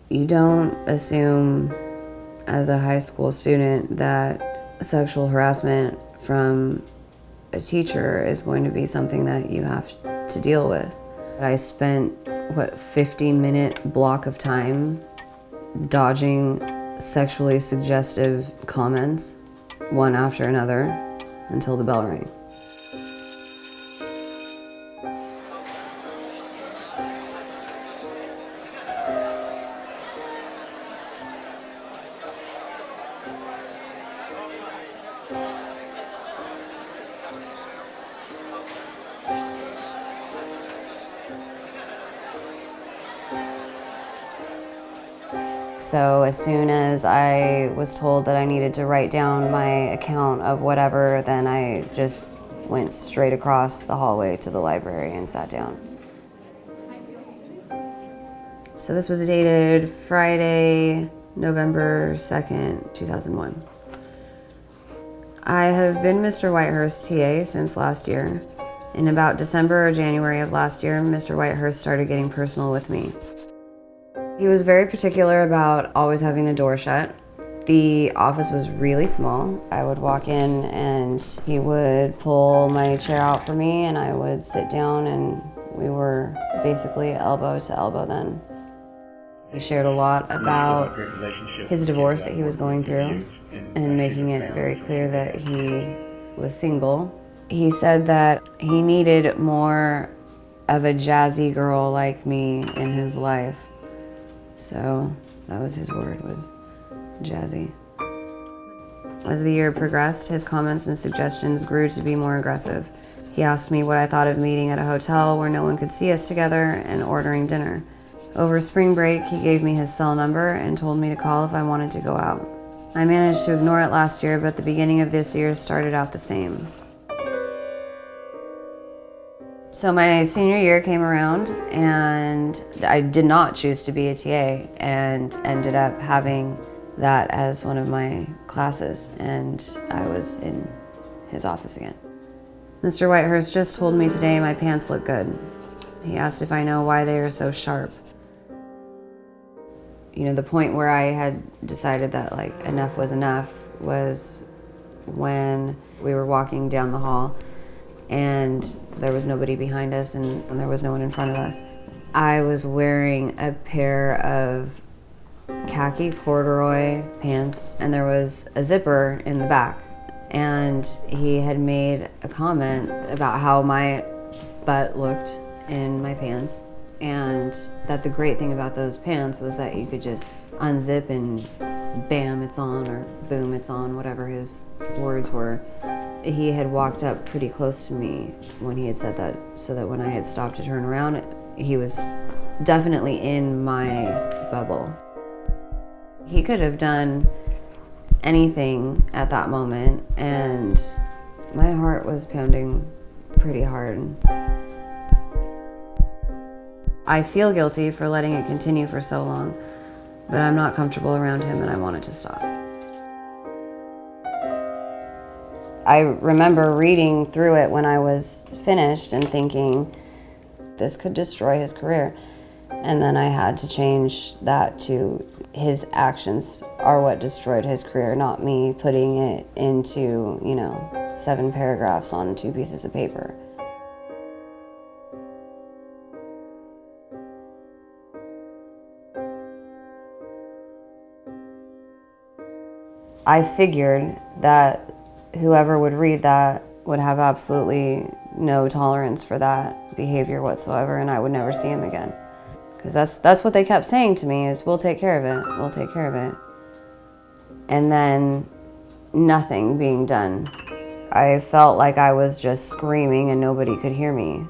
You don't assume as a high school student that sexual harassment from a teacher is going to be something that you have to deal with. I spent, 50-minute block of time dodging sexually suggestive comments, one after another, until the bell rang. So as soon as I was told that I needed to write down my account of whatever, then I just went straight across the hallway to the library and sat down. So this was dated Friday, November 2nd, 2001. I have been Mr. Whitehurst's TA since last year. In about December or January of last year, Mr. Whitehurst started getting personal with me. He was very particular about always having the door shut. The office was really small. I would walk in and he would pull my chair out for me and I would sit down, and we were basically elbow to elbow then. He shared a lot about his divorce that he was going through and making it very clear that he was single. He said that he needed more of a jazzy girl like me in his life. So that was his word, was jazzy. As the year progressed, his comments and suggestions grew to be more aggressive. He asked me what I thought of meeting at a hotel where no one could see us together and ordering dinner. Over spring break, he gave me his cell number and told me to call if I wanted to go out. I managed to ignore it last year, but the beginning of this year started out the same. So my senior year came around and I did not choose to be a TA and ended up having that as one of my classes, and I was in his office again. Mr. Whitehurst just told me today my pants look good. He asked if I know why they are so sharp. You know, the point where I had decided that enough was enough was when we were walking down the hall and there was nobody behind us and there was no one in front of us. I was wearing a pair of khaki corduroy pants and there was a zipper in the back, and he had made a comment about how my butt looked in my pants, and that the great thing about those pants was that you could just unzip and bam, it's on, or boom, it's on, whatever his words were. He had walked up pretty close to me when he had said that, so that when I had stopped to turn around, he was definitely in my bubble. He could have done anything at that moment, and my heart was pounding pretty hard. I feel guilty for letting it continue for so long, but I'm not comfortable around him and I want it to stop. I remember reading through it when I was finished and thinking, this could destroy his career. And then I had to change that to his actions are what destroyed his career, not me putting it into, 7 paragraphs on 2 pieces of paper. I figured that whoever would read that would have absolutely no tolerance for that behavior whatsoever, and I would never see him again. Because that's what they kept saying to me is, we'll take care of it, we'll take care of it. And then nothing being done. I felt like I was just screaming and nobody could hear me.